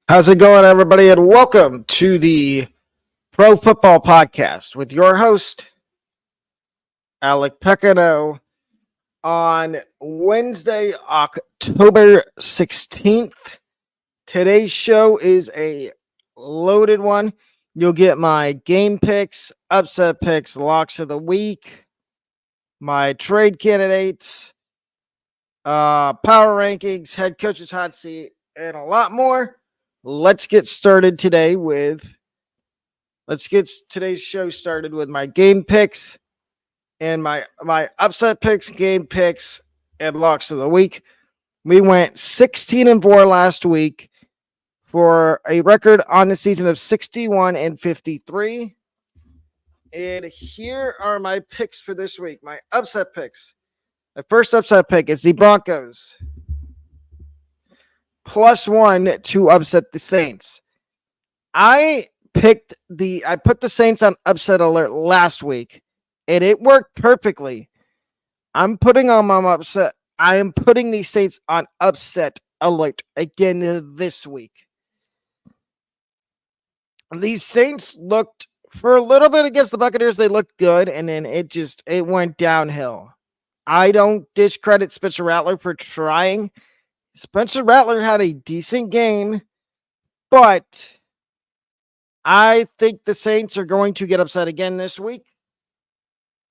How's it going, everybody? And welcome to the Pro Football Podcast with your host, Alec Pecano, on Wednesday, October 16th. Today's show is a loaded one. You'll get my game picks, upset picks, locks of the week, my trade candidates, power rankings, head coach's hot seat, and a lot more. Let's get started today with today's show started with my game picks and my upset picks, game picks, and locks of the week. We went 16-4 last week for a record on the season of 61-53. And here are my picks for this week. My upset picks. My first upset pick is the Broncos +1 to upset the Saints. I put the Saints on upset alert last week, and it worked perfectly. I am putting the Saints on upset alert again this week. These Saints looked, for a little bit against the Buccaneers, they looked good, and then it went downhill. I don't discredit Spencer Rattler for trying. Spencer Rattler had a decent game, but I think the Saints are going to get upset again this week.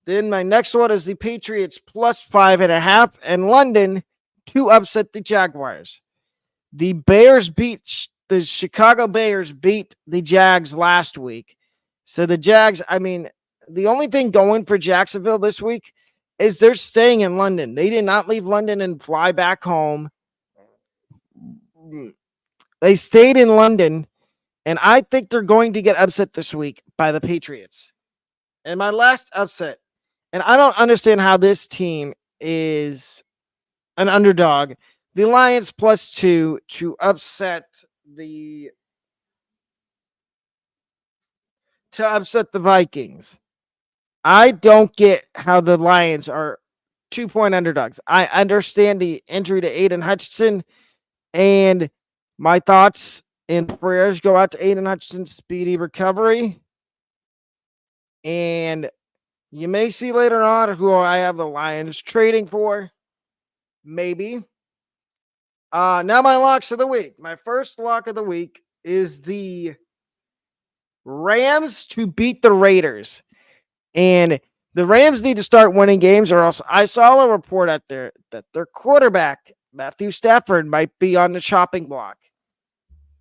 Then my next one is the Patriots +5.5 and London to upset the Jaguars. The Chicago Bears beat the Jags last week. So the Jags, the only thing going for Jacksonville this week is they're staying in London. They did not leave London and fly back home. They stayed in London, and I think they're going to get upset this week by the Patriots. And my last upset, and I don't understand how this team is an underdog, the Lions +2 to upset the Vikings. I don't get how the Lions are 2-point underdogs. I understand the injury to Aiden Hutchinson, and my thoughts and prayers go out to Aiden Hutchinson's speedy recovery. And you may see later on who I have the Lions trading for. Maybe. Now my locks of the week. My first lock of the week is the Rams to beat the Raiders. And the Rams need to start winning games, or else I saw a report out there that their quarterback, Matthew Stafford, might be on the chopping block.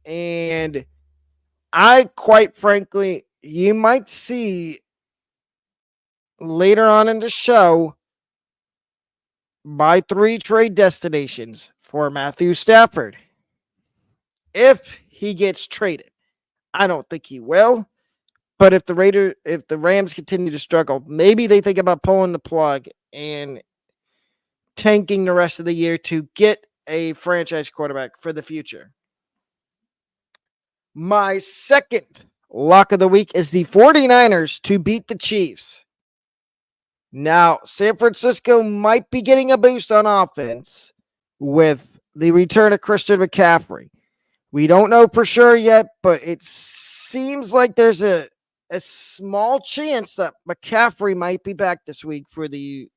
And I, quite frankly, you might see later on in the show my 3 trade destinations for Matthew Stafford if he gets traded. I don't think he will. But if the Rams continue to struggle, maybe they think about pulling the plug and tanking the rest of the year to get a franchise quarterback for the future. My second lock of the week is the 49ers to beat the Chiefs. Now, San Francisco might be getting a boost on offense with the return of Christian McCaffrey. We don't know for sure yet, but it seems like there's a small chance that McCaffrey might be back this week for the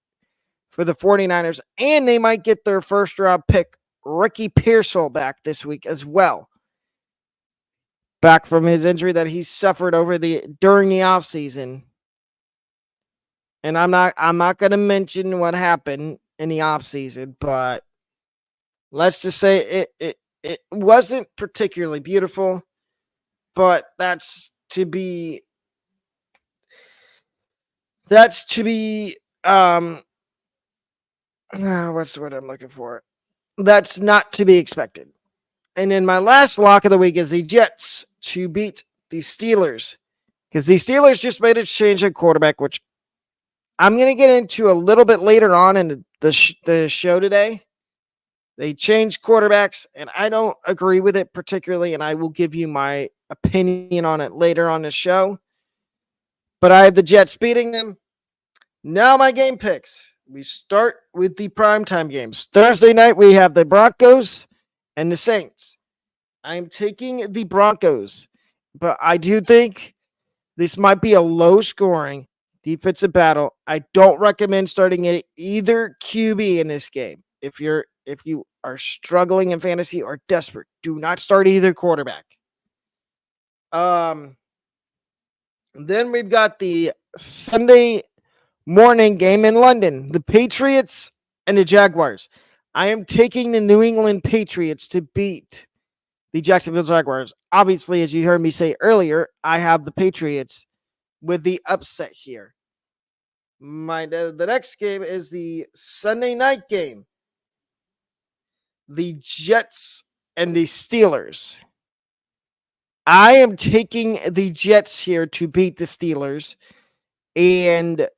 49ers, and they might get their first round pick, Ricky Pearsall, back this week as well. Back from his injury that he suffered during the offseason. And I'm not going to mention what happened in the offseason, but let's just say it wasn't particularly beautiful, but that's to be what's the word I'm looking for? That's not to be expected. And then my last lock of the week is the Jets to beat the Steelers, because the Steelers just made a change at quarterback, which I'm going to get into a little bit later on in the show today. They changed quarterbacks, and I don't agree with it particularly, and I will give you my opinion on it later on the show. But I have the Jets beating them. Now my game picks. We start with the primetime games. Thursday night, we have the Broncos and the Saints. I'm taking the Broncos, but I do think this might be a low scoring defensive battle. I don't recommend starting either QB in this game. If you are struggling in fantasy or desperate, do not start either quarterback. Then we've got the Sunday morning game in London, the Patriots and the Jaguars. I am taking the New England Patriots to beat the Jacksonville Jaguars. Obviously, as you heard me say earlier, I have the Patriots with the upset here. The next game is the Sunday night game. The Jets and the Steelers. I am taking the Jets here to beat the Steelers. And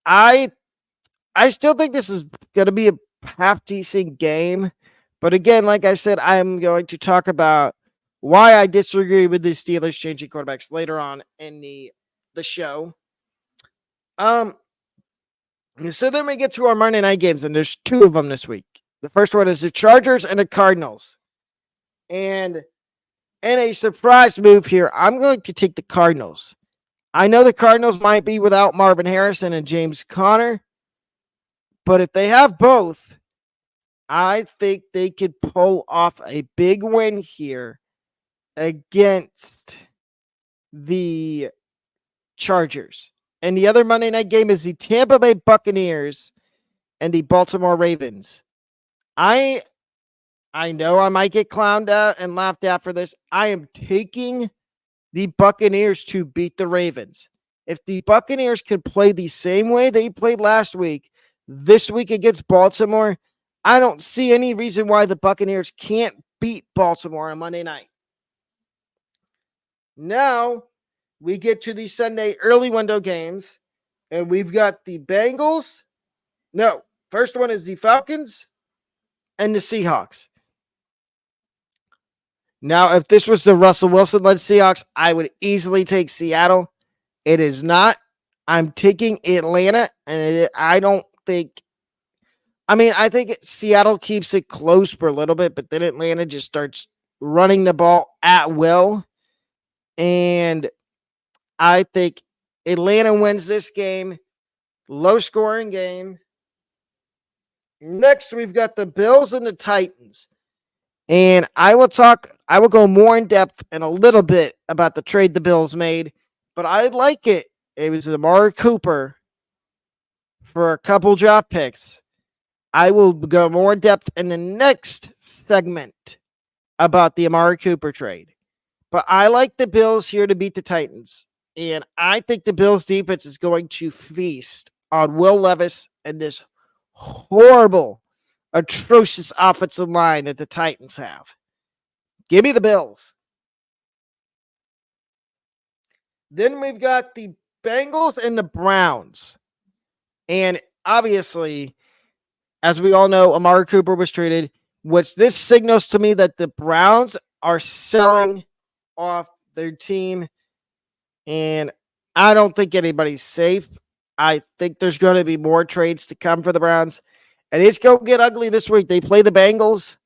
I still think this is going to be a half decent game. But again, like I said, I'm going to talk about why I disagree with the Steelers changing quarterbacks later on in the show. So then we get to our Monday night games, and there's two of them this week. The first one is the Chargers and the Cardinals. And in a surprise move here, I'm going to take the Cardinals. I know the Cardinals might be without Marvin Harrison and James Conner, but if they have both, I think they could pull off a big win here against the Chargers. And the other Monday night game is the Tampa Bay Buccaneers and the Baltimore Ravens. I know I might get clowned out and laughed at for this. I am taking the Buccaneers to beat the Ravens. If the Buccaneers can play the same way they played last week, this week against Baltimore, I don't see any reason why the Buccaneers can't beat Baltimore on Monday night. Now, we get to the Sunday early window games, and we've got the Bengals. No, first one is the Falcons and the Seahawks. Now, if this was the Russell Wilson-led Seahawks, I would easily take Seattle. It is not. I'm taking Atlanta, and I think Seattle keeps it close for a little bit, but then Atlanta just starts running the ball at will. And I think Atlanta wins this game. Low-scoring game. Next, we've got the Bills and the Titans. And I will go more in depth in a little bit about the trade the Bills made, but I like it. It was Amari Cooper for a couple draft picks. I will go more in depth in the next segment about the Amari Cooper trade. But I like the Bills here to beat the Titans. And I think the Bills defense is going to feast on Will Levis and this horrible, atrocious offensive line that the Titans have. Give me the Bills. Then we've got the Bengals and the Browns. And obviously, as we all know, Amari Cooper was traded, which this signals to me that the Browns are selling off their team. And I don't think anybody's safe. I think there's going to be more trades to come for the Browns. And it's going to get ugly this week. They play the Bengals,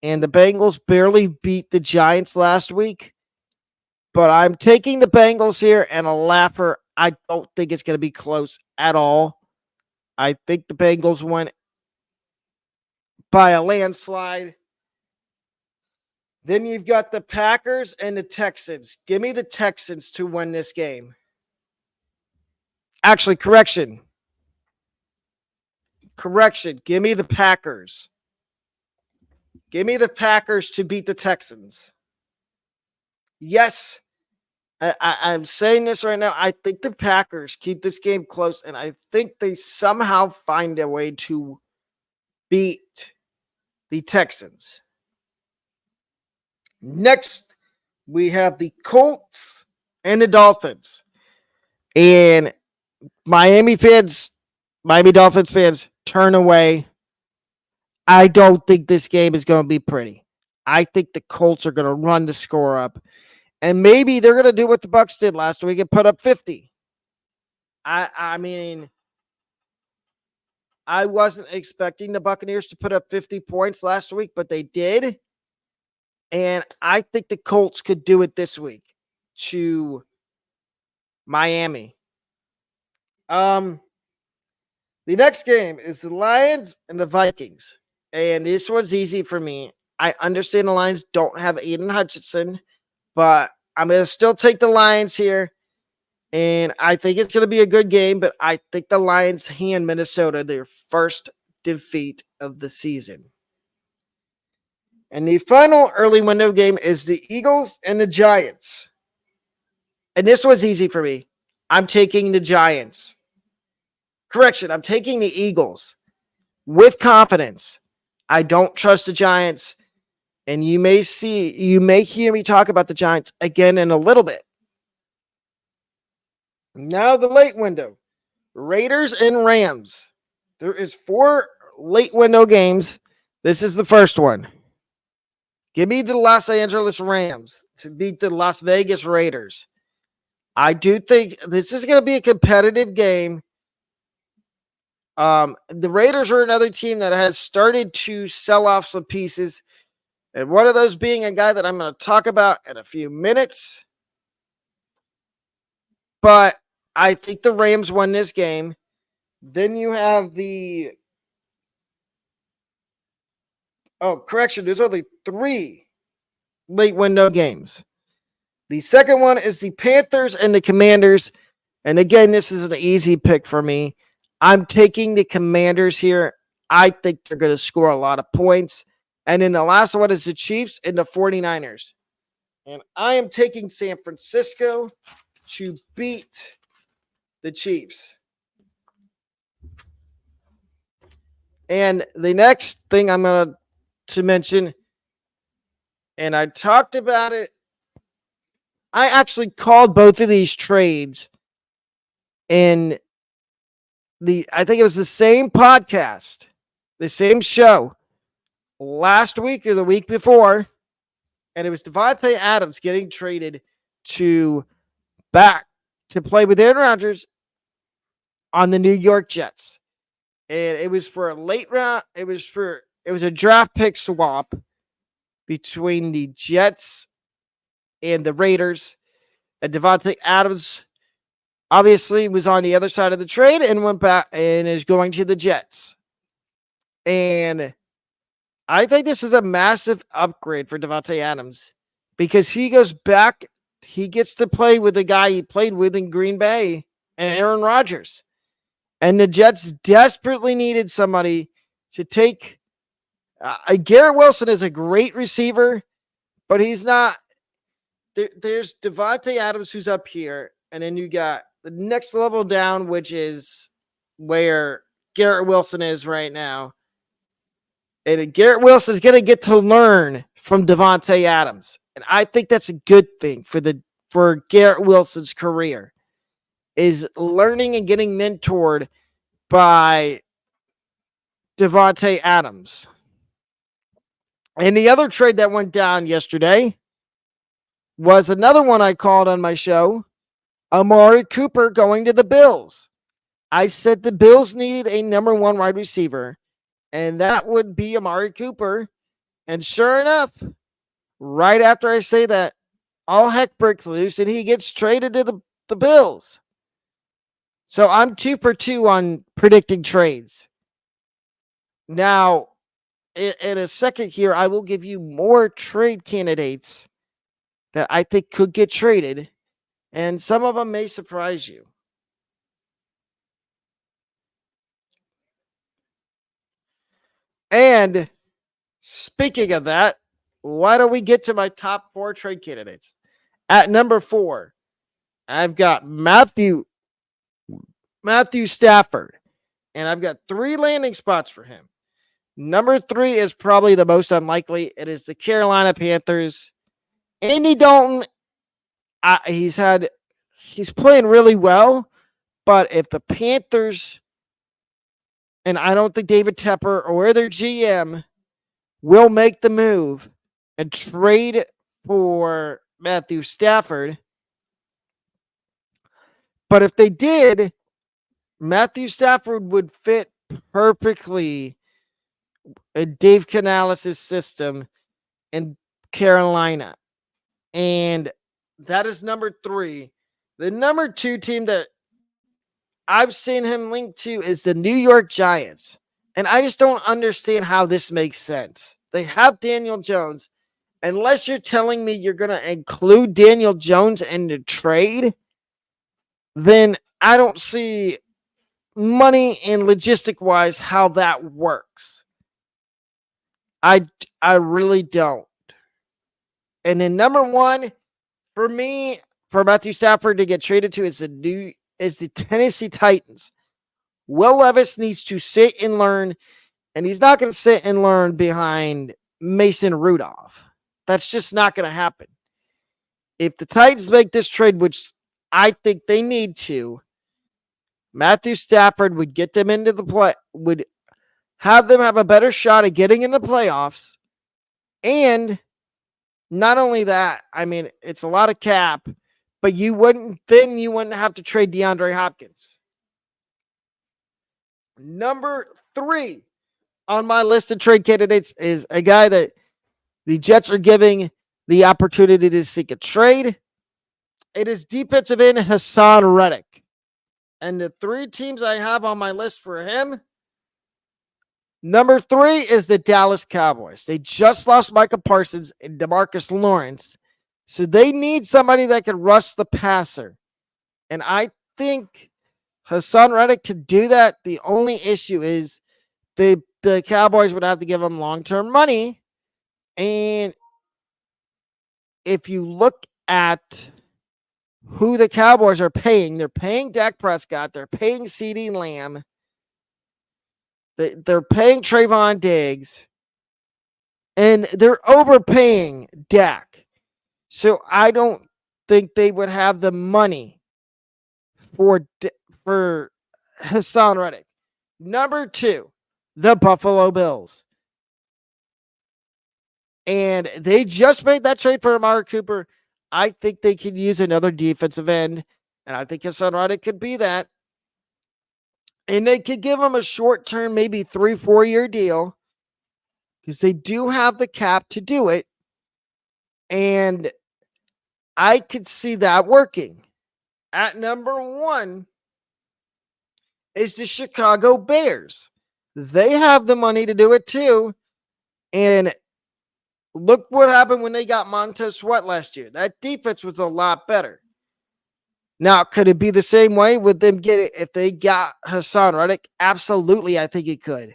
and the Bengals barely beat the Giants last week. But I'm taking the Bengals here, and a laugher. I don't think it's going to be close at all. I think the Bengals win by a landslide. Then you've got the Packers and the Texans. Give me the Texans to win this game. Actually, correction. Give me the Packers. Give me the Packers to beat the Texans. Yes, I'm saying this right now. I think the Packers keep this game close, and I think they somehow find a way to beat the Texans. Next, we have the Colts and the Dolphins. And Miami Dolphins fans, turn away. I don't think this game is going to be pretty. I think the Colts are going to run the score up. And maybe they're going to do what the Bucs did last week and put up 50. I mean, I wasn't expecting the Buccaneers to put up 50 points last week, but they did. And I think the Colts could do it this week to Miami. The next game is the Lions and the Vikings. And this one's easy for me. I understand the Lions don't have Aiden Hutchinson, but I'm going to still take the Lions here. And I think it's going to be a good game, but I think the Lions hand Minnesota their first defeat of the season. And the final early window game is the Eagles and the Giants. And this was easy for me. I'm taking the Giants. Correction, I'm taking the Eagles with confidence. I don't trust the Giants. And you may hear me talk about the Giants again in a little bit. Now the late window. Raiders and Rams. There is 4 late window games. This is the first one. Give me the Los Angeles Rams to beat the Las Vegas Raiders. I do think this is going to be a competitive game. The Raiders are another team that has started to sell off some pieces. And one of those being a guy that I'm going to talk about in a few minutes. But I think the Rams won this game. Then you have the... Oh, correction. There's only 3 late window games. The second one is the Panthers and the Commanders. And again, this is an easy pick for me. I'm taking the Commanders here. I think they're going to score a lot of points. And then the last one is the Chiefs and the 49ers. And I am taking San Francisco to beat the Chiefs. And the next thing I'm going to mention, and I talked about it, I actually called both of these trades in I think it was the same podcast, the same show last week or the week before. And it was Davante Adams getting traded back to play with Aaron Rodgers on the New York Jets. And it was for a late round. It was a draft pick swap between the Jets and the Raiders. And Davante Adams obviously was on the other side of the trade and went back and is going to the Jets. And I think this is a massive upgrade for Davante Adams because he goes back. He gets to play with the guy he played with in Green Bay and Aaron Rodgers. And the Jets desperately needed somebody to take. Garrett Wilson is a great receiver, but he's not. There's Davante Adams who's up here, and then you got the next level down, which is where Garrett Wilson is right now. And Garrett Wilson is going to get to learn from Davante Adams. And I think that's a good thing for Garrett Wilson's career, is learning and getting mentored by Davante Adams. And the other trade that went down yesterday was another one I called on my show, Amari Cooper going to the Bills. I said the Bills needed a number 1 wide receiver, and that would be Amari Cooper. And sure enough, right after I say that, all heck breaks loose, and he gets traded to the Bills. So I'm 2 for 2 on predicting trades. Now, in a second here, I will give you more trade candidates that I think could get traded, and some of them may surprise you. And speaking of that, why don't we get to my top 4 trade candidates? At number 4, I've got Matthew Stafford, and I've got 3 landing spots for him. Number 3 is probably the most unlikely. It is the Carolina Panthers. Andy Dalton, he's playing really well, but if the Panthers, and I don't think David Tepper or their GM will make the move and trade for Matthew Stafford, but if they did, Matthew Stafford would fit perfectly in Dave Canales' system and Carolina. And that is number 3. The number 2 team that I've seen him linked to is the New York Giants. And I just don't understand how this makes sense. They have Daniel Jones. Unless you're telling me you're going to include Daniel Jones in the trade, then I don't see money and logistic wise how that works. I really don't. And then number 1 for me, for Matthew Stafford to get traded to is the Tennessee Titans. Will Levis needs to sit and learn, and he's not going to sit and learn behind Mason Rudolph. That's just not going to happen. If the Titans make this trade, which I think they need to, Matthew Stafford would get them into the play, would have them have a better shot at getting in the playoffs. And not only that, I mean, it's a lot of cap, but you wouldn't have to trade DeAndre Hopkins. Number 3 on my list of trade candidates is a guy that the Jets are giving the opportunity to seek a trade. It is defensive end Haason Reddick. And the 3 teams I have on my list for him, number 3 is the Dallas Cowboys. They just lost Micah Parsons and DeMarcus Lawrence. So they need somebody that can rush the passer. And I think Haason Reddick could do that. The only issue is the Cowboys would have to give him long-term money. And if you look at who the Cowboys are paying, they're paying Dak Prescott, they're paying CeeDee Lamb, they're paying Trayvon Diggs, and they're overpaying Dak. So I don't think they would have the money for Haason Reddick. Number 2, the Buffalo Bills. And they just made that trade for Amari Cooper. I think they could use another defensive end. And I think Haason Reddick could be that. And they could give him a short-term, maybe 3-4 year deal. Because they do have the cap to do it. And I could see that working. At number 1 is the Chicago Bears. They have the money to do it too. And look what happened when they got Montez Sweat last year. That defense was a lot better. Now, could it be the same way with them if they got Haason Reddick? Absolutely, I think it could.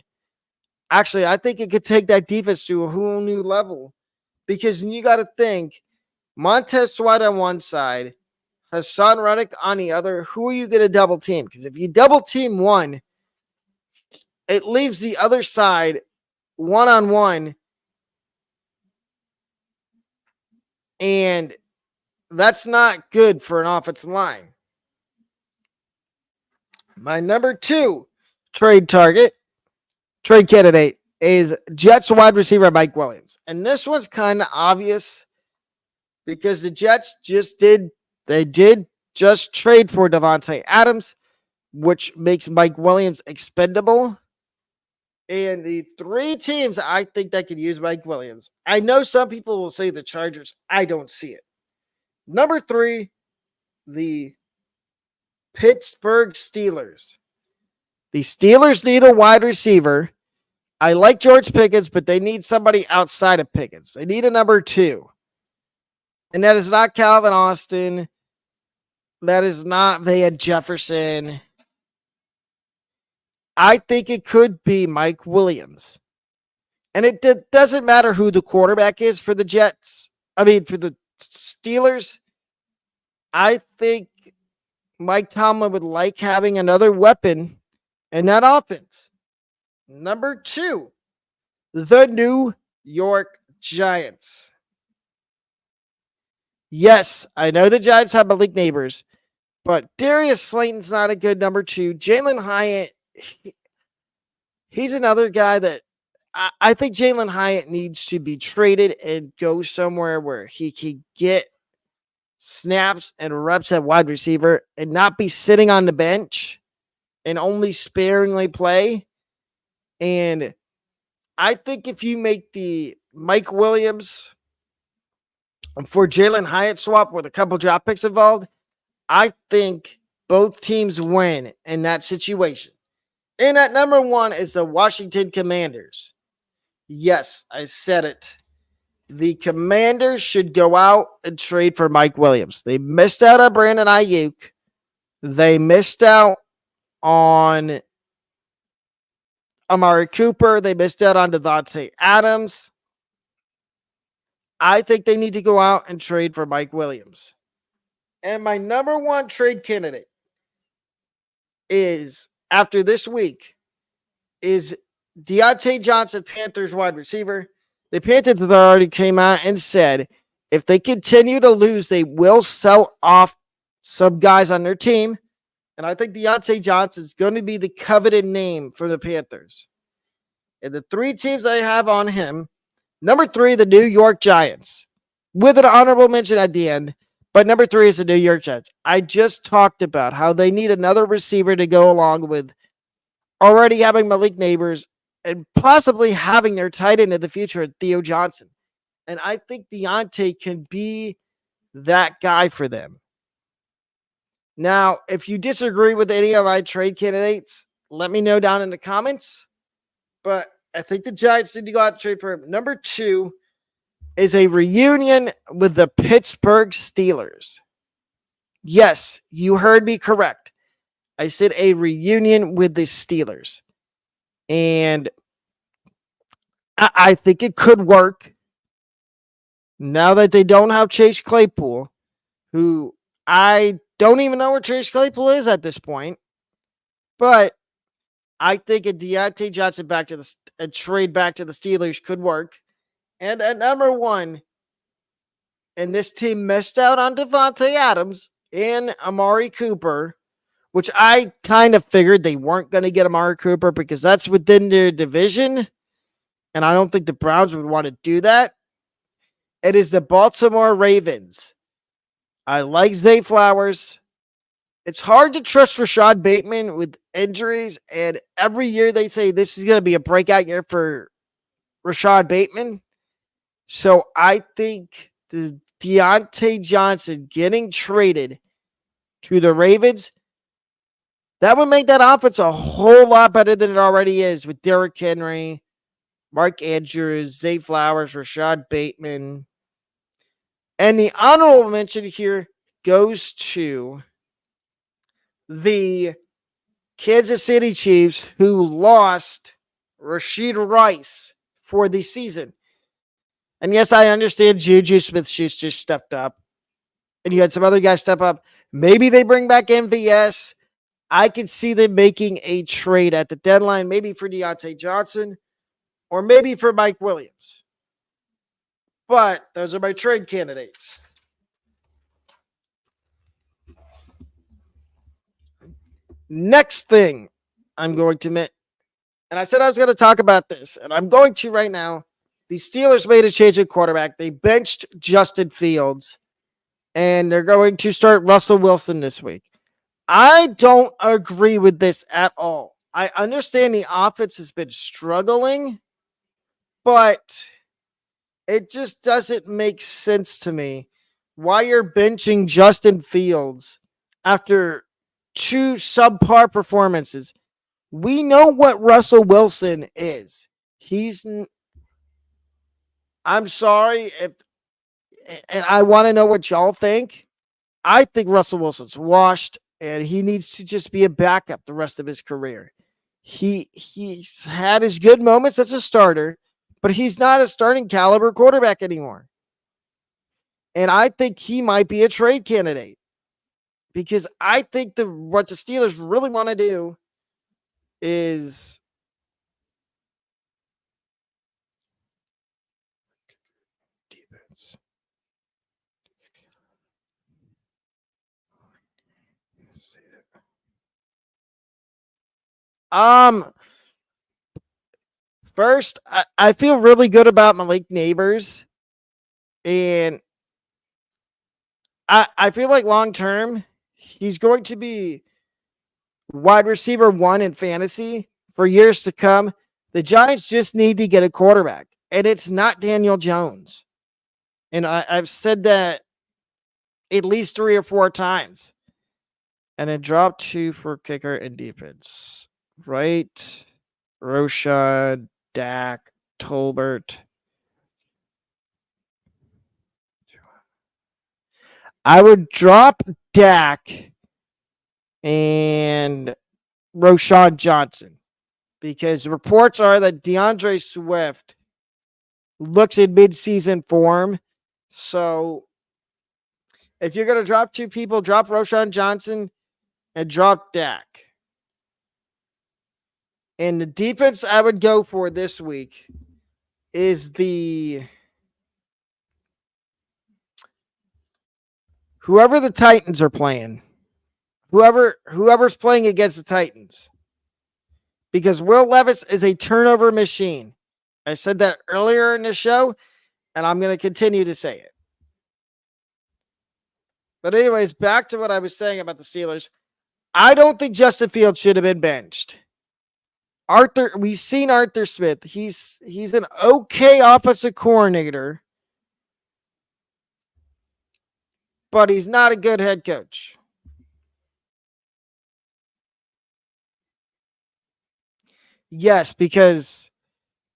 Actually, I think it could take that defense to a whole new level. Because you got to think, Montez Sweat on one side, Haason Reddick on the other. Who are you going to double team? Because if you double team one, it leaves the other side one-on-one. And that's not good for an offensive line. My number 2 trade candidate is Jets wide receiver Mike Williams. And this one's kind of obvious because the Jets did just trade for Davante Adams, which makes Mike Williams expendable. And the 3 teams I think that could use Mike Williams. I know some people will say the Chargers. I don't see it. Number 3, the Pittsburgh Steelers. The Steelers need a wide receiver. I like George Pickens, but they need somebody outside of Pickens. They need a number 2. And that is not Calvin Austin. That is not Van Jefferson. I think it could be Mike Williams. And it doesn't matter who the quarterback is for the Jets. For the Steelers. I think Mike Tomlin would like having another weapon in that offense. Number 2, the New York Giants. Yes, I know the Giants have Malik Neighbors, but Darius Slayton's not a good number 2. Jalen Hyatt, he's another guy that I think Jalen Hyatt needs to be traded and go somewhere where he can get snaps and reps at wide receiver and not be sitting on the bench and only sparingly play. And I think if you make the Mike Williams for Jalen Hyatt swap with a couple draft picks involved, I think both teams win in that situation. And at number one is the Washington Commanders. Yes, I said it. The Commanders should go out and trade for Mike Williams. They missed out on Brandon Ayuk. They missed out on Amari Cooper. They missed out on Davante Adams. I think they need to go out and trade for Mike Williams. And my number one trade candidate is, after this week, is Diontae Johnson, Panthers wide receiver. The Panthers already came out and said if they continue to lose, they will sell off some guys on their team. And I think Diontae Johnson is going to be the coveted name for the Panthers. And the three teams I have on him, number 3, the New York Giants, with an honorable mention at the end. But number 3 is the New York Giants. I just talked about how they need another receiver to go along with already having Malik Nabers and possibly having their tight end in the future, Theo Johnson. And I think Diontae can be that guy for them. Now, if you disagree with any of my trade candidates, let me know down in the comments. But I think the Giants need to go out and trade for him. Number 2 is a reunion with the Pittsburgh Steelers. Yes, you heard me correct. I said a reunion with the Steelers. And I think it could work now that they don't have Chase Claypool, who I don't even know where Chase Claypool is at this point. But I think a Diontae Johnson a trade back to the Steelers could work. And at number 1, and this team missed out on Davante Adams and Amari Cooper, which I kind of figured they weren't going to get Amari Cooper because that's within their division. And I don't think the Browns would want to do that. It is the Baltimore Ravens. I like Zay Flowers. It's hard to trust Rashad Bateman with injuries. And every year they say this is going to be a breakout year for Rashad Bateman. So I think the Diontae Johnson getting traded to the Ravens, that would make that offense a whole lot better than it already is with Derrick Henry, Mark Andrews, Zay Flowers, Rashad Bateman. And the honorable mention here goes to the Kansas City Chiefs, who lost Rashid Rice for the season. And yes, I understand Juju Smith-Schuster stepped up. And you had some other guys step up. Maybe they bring back MVS. I could see them making a trade at the deadline, maybe for Diontae Johnson or maybe for Mike Williams. But those are my trade candidates. Next thing I'm going to admit, and I said I was going to talk about this, and I'm going to right now. The Steelers made a change at quarterback. They benched Justin Fields, and they're going to start Russell Wilson this week. I don't agree with this at all. I understand the offense has been struggling, but it just doesn't make sense to me why you're benching Justin Fields after 2 subpar performances. We know what Russell Wilson is. I'm sorry and I want to know what y'all think. I think Russell Wilson's washed, and he needs to just be a backup the rest of his career. He's had his good moments as a starter, but he's not a starting caliber quarterback anymore. And I think he might be a trade candidate because I think what the Steelers really want to do is defense. First, I feel really good about Malik Nabers, and I feel like long term he's going to be wide receiver 1 in fantasy for years to come. The Giants just need to get a quarterback, and it's not Daniel Jones. And I've said that at least 3 or 4 times. And then drop 2 for kicker and defense. Right? Roshan, Dak, Tolbert. I would drop Dak and Roshan Johnson because reports are that DeAndre Swift looks in midseason form. So if you're going to drop 2 people, drop Roshan Johnson and drop Dak. And the defense I would go for this week is whoever the Titans are playing. Whoever's playing against the Titans. Because Will Levis is a turnover machine. I said that earlier in the show, and I'm going to continue to say it. But anyways, back to what I was saying about the Steelers. I don't think Justin Fields should have been benched. We've seen Arthur Smith. He's an okay offensive coordinator, but he's not a good head coach. Yes, because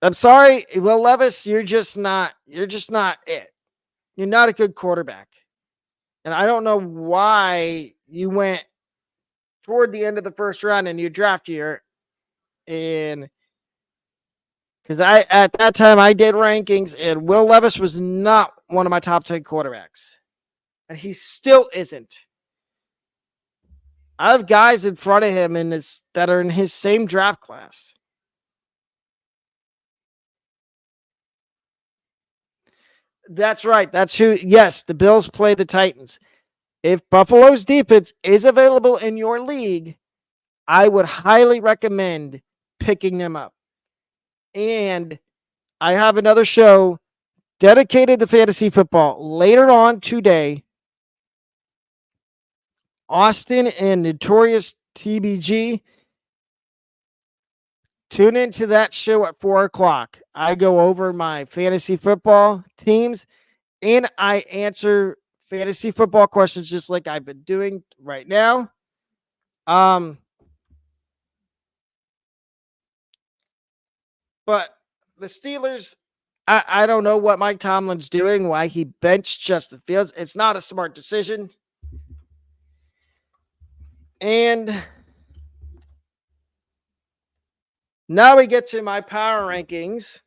I'm sorry, Will Levis, you're just not it. You're not a good quarterback. And I don't know why you went toward the end of the first round in your draft year. And because at that time I did rankings and Will Levis was not one of my top 10 quarterbacks. And he still isn't. I have guys in front of him that are in his same draft class. That's right. That's who. Yes, the Bills play the Titans. If Buffalo's defense is available in your league, I would highly recommend picking them up. And I have another show dedicated to fantasy football later on today. Austin and Notorious TBG. Tune into that show at 4:00. I go over my fantasy football teams and I answer fantasy football questions just like I've been doing right now. But the Steelers, I don't know what Mike Tomlin's doing, why he benched Justin Fields. It's not a smart decision. And now we get to my power rankings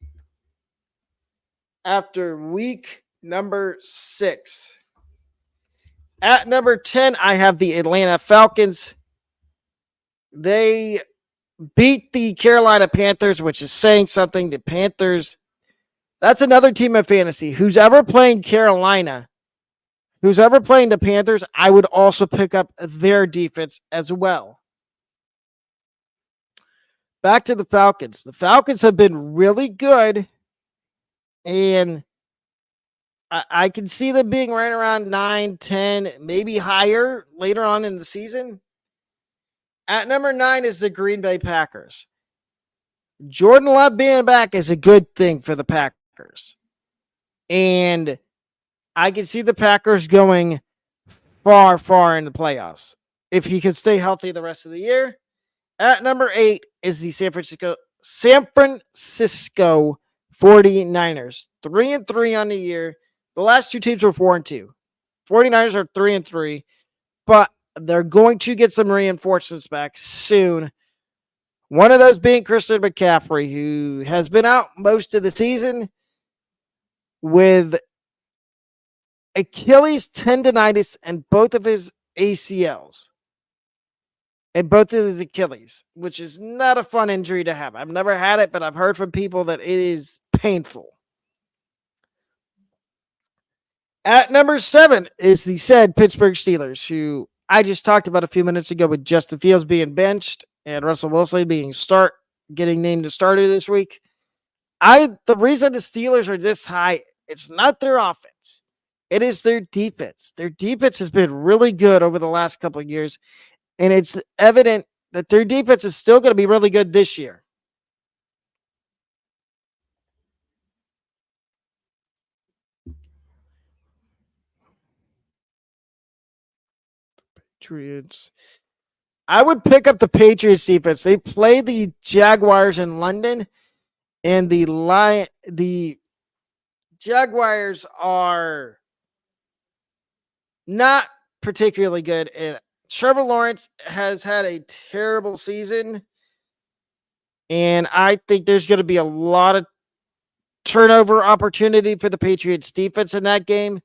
after week number 6. At number 10, I have the Atlanta Falcons. They beat the Carolina Panthers, which is saying something. The Panthers, that's another team of fantasy. Who's ever playing Carolina, who's ever playing the Panthers, I would also pick up their defense as well. Back to the Falcons. The Falcons have been really good, and I can see them being right around 9, 10, maybe higher later on in the season. At number 9 is the Green Bay Packers. Jordan Love being back is a good thing for the Packers. And I can see the Packers going far, far in the playoffs if he can stay healthy the rest of the year. At number 8 is the San Francisco 49ers. 3-3 on the year. The last 2 teams were 4-2. 49ers are 3-3, but they're going to get some reinforcements back soon. One of those being Christian McCaffrey, who has been out most of the season with Achilles tendonitis and both of his ACLs. And both of his Achilles, which is not a fun injury to have. I've never had it, but I've heard from people that it is painful. At number 7 is the said Pittsburgh Steelers, who I just talked about a few minutes ago with Justin Fields being benched and Russell Wilson getting named the starter this week. The reason the Steelers are this high, it's not their offense. It is their defense. Their defense has been really good over the last couple of years, and it's evident that their defense is still going to be really good this year. Patriots. I would pick up the Patriots defense. They play the Jaguars in London, and the Jaguars are not particularly good. And Trevor Lawrence has had a terrible season, and I think there's going to be a lot of turnover opportunity for the Patriots defense in that game.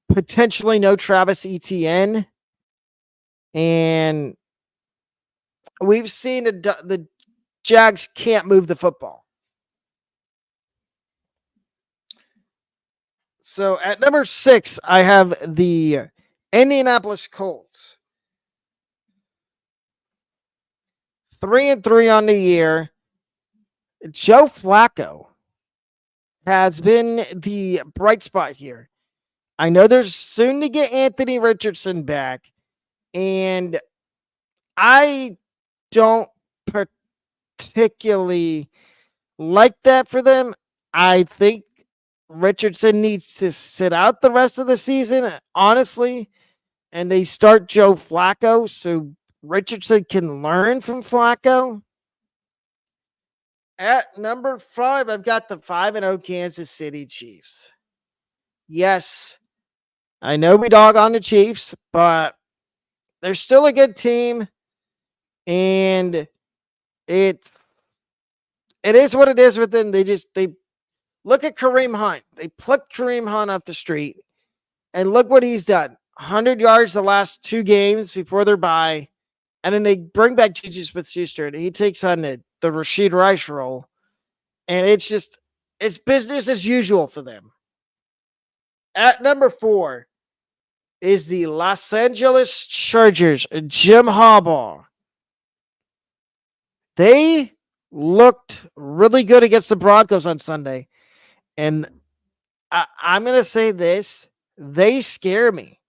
Potentially no Travis Etienne. And we've seen the Jags can't move the football. So at number 6, I have the Indianapolis Colts. 3-3 on the year. Joe Flacco has been the bright spot here. I know they're soon to get Anthony Richardson back, and I don't particularly like that for them. I think Richardson needs to sit out the rest of the season, honestly, and they start Joe Flacco so Richardson can learn from Flacco. At number 5, I've got the 5-0 Kansas City Chiefs. Yes, I know we dog on the Chiefs, but they're still a good team, and it is what it is with them. They look at Kareem Hunt. They plucked Kareem Hunt off the street, and look what he's done. 100 yards the last 2 games before their bye, and then they bring back Juju Smith-Schuster, and he takes on the Rashid Rice role, and it's business as usual for them. At number 4 is the Los Angeles Chargers, Jim Harbaugh. They looked really good against the Broncos on Sunday, and I'm going to say this. They scare me.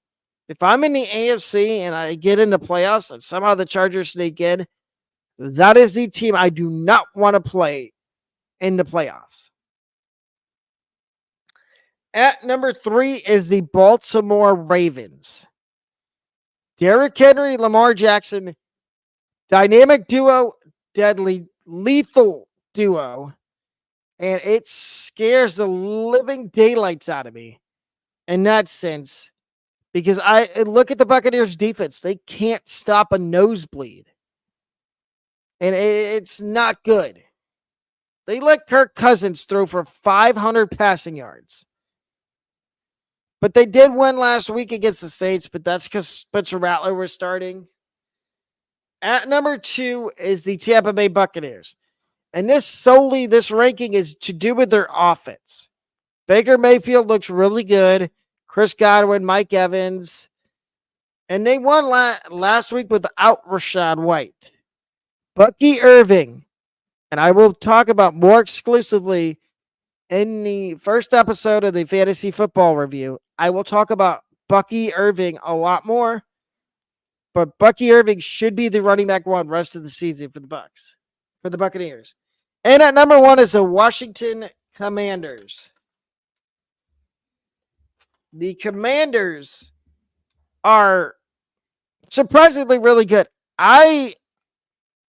If I'm in the AFC and I get into playoffs and somehow the Chargers sneak in, that is the team I do not want to play in the playoffs. At number 3 is the Baltimore Ravens. Derrick Henry, Lamar Jackson, dynamic duo, deadly, lethal duo, and it scares the living daylights out of me in that sense, because I look at the Buccaneers defense. They can't stop a nosebleed, and it's not good. They let Kirk Cousins throw for 500 passing yards. But they did win last week against the Saints, but that's because Spencer Rattler was starting. At number 2 is the Tampa Bay Buccaneers. And this ranking is to do with their offense. Baker Mayfield looks really good. Chris Godwin, Mike Evans. And they won last week without Rachaad White. Bucky Irving. And I will talk about more exclusively in the first episode of the Fantasy Football Review. I will talk about Bucky Irving a lot more. But Bucky Irving should be the running back 1 rest of the season for the Buccaneers. And at number 1 is the Washington Commanders. The Commanders are surprisingly really good. I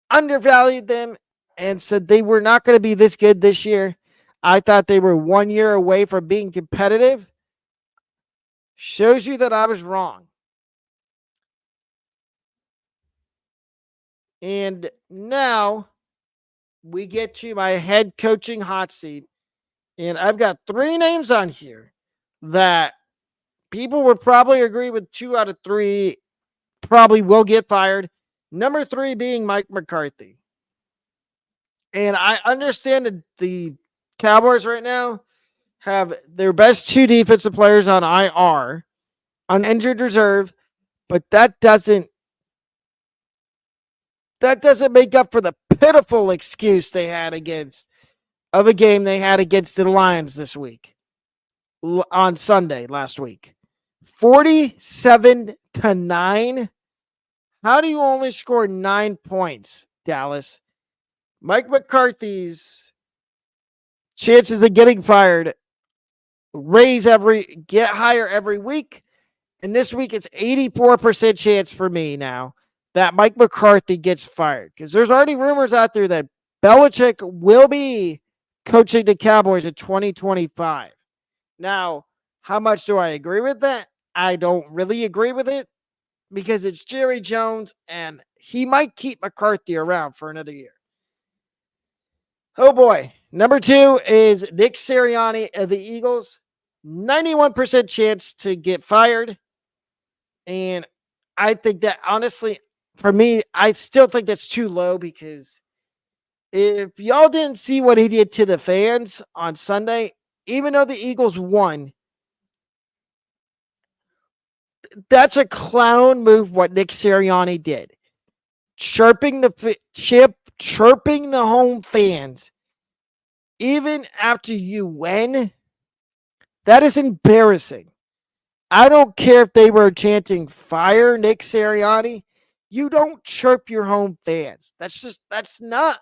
undervalued them and said they were not going to be this good this year. I thought they were 1 year away from being competitive. Shows you that I was wrong. And now we get to my head coaching hot seat. And I've got 3 names on here that people would probably agree with. 2 out of 3 probably will get fired. Number 3 being Mike McCarthy. And I understand that the Cowboys right now have their best 2 defensive players on IR, on injured reserve, but that doesn't make up for the pitiful excuse they had of a game they had against the Lions this week, on Sunday last week. 47-9. How do you only score 9 points, Dallas? Mike McCarthy's chances of getting fired get higher every week, And this week, it's 84% chance for me now that Mike McCarthy gets fired. Because there's already rumors out there that Belichick will be coaching the Cowboys in 2025. Now, how much do I agree with that? I don't really agree with it because it's Jerry Jones and he might keep McCarthy around for another year. Oh boy. Number 2 is Nick Sirianni of the Eagles. 91% chance to get fired. And I think that honestly, for me, I still think that's too low because if y'all didn't see what he did to the fans on Sunday, even though the Eagles won, that's a clown move what Nick Sirianni did. Chirping the home fans even after you win. That is embarrassing. I don't care if they were chanting fire Nick Sirianni. You don't chirp your home fans. That's not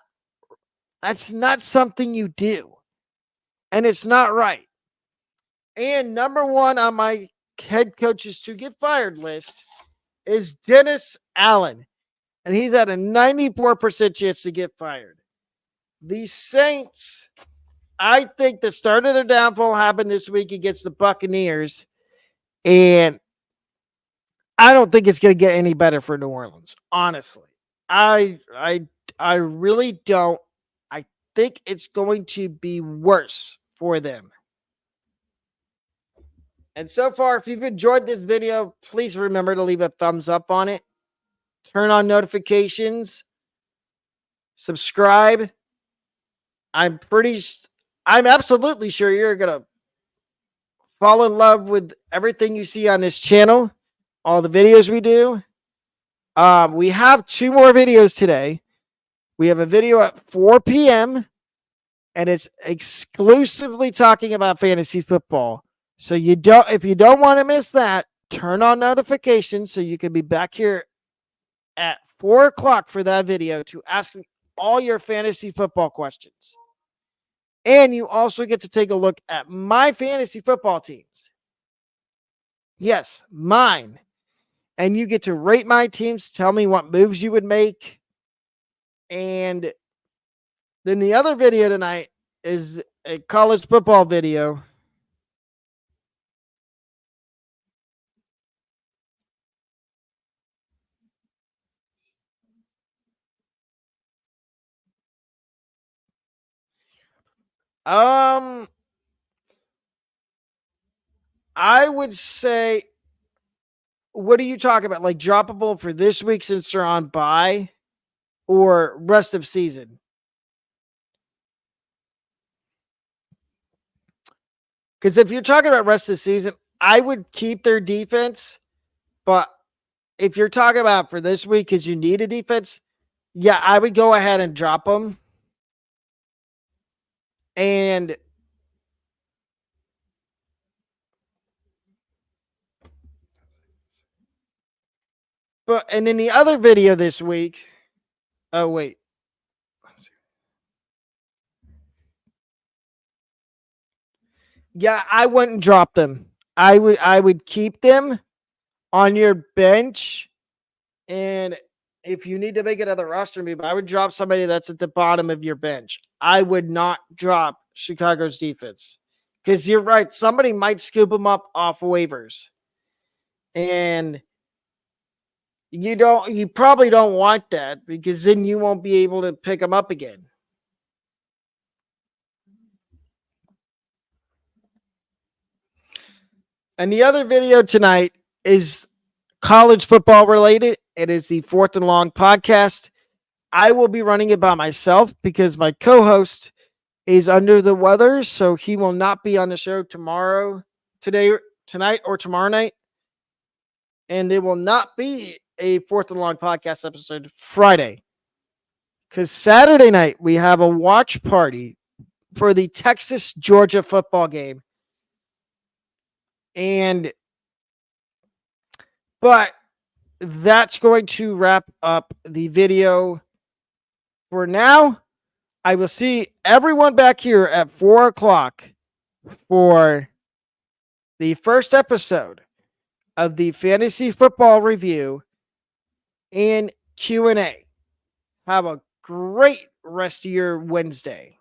something you do. And it's not right. And number 1 on my head coaches to get fired list is Dennis Allen. And he's at a 94% chance to get fired. The Saints, I think the start of their downfall happened this week against the Buccaneers. And I don't think it's going to get any better for New Orleans, honestly. I really don't. I think it's going to be worse for them. And so far, if you've enjoyed this video, please remember to leave a thumbs up on it. Turn on notifications. Subscribe. I'm absolutely sure you're going to fall in love with everything you see on this channel. All the videos we do. We have 2 more videos today. We have a video at 4 p.m. and it's exclusively talking about fantasy football. So if you don't want to miss that, turn on notifications so you can be back here at 4 o'clock for that video to ask me all your fantasy football questions. And you also get to take a look at my fantasy football teams. Yes, mine. And you get to rate my teams, tell me what moves you would make. And then the other video tonight is a college football video. I would say, what are you talking about? Like droppable for this week since they're on bye, or rest of season? Because if you're talking about rest of the season, I would keep their defense. But if you're talking about for this week because you need a defense, yeah, I would go ahead and drop them. And in the other video this week, oh wait. Yeah, I wouldn't drop them. I would keep them on your bench. And if you need to make another roster move, I would drop somebody that's at the bottom of your bench. I would not drop Chicago's defense. Because you're right, somebody might scoop them up off waivers. And you probably don't want that because then you won't be able to pick them up again. And the other video tonight is college football related. It is the Fourth and Long podcast. I will be running it by myself because my co-host is under the weather, so he will not be on the show tonight, or tomorrow night. And there will not be a Fourth and Long podcast episode Friday. Because Saturday night, we have a watch party for the Texas-Georgia football game. But that's going to wrap up the video for now. I will see everyone back here at 4 o'clock for the first episode of the Fantasy Football Review and Q&A. Have a great rest of your Wednesday.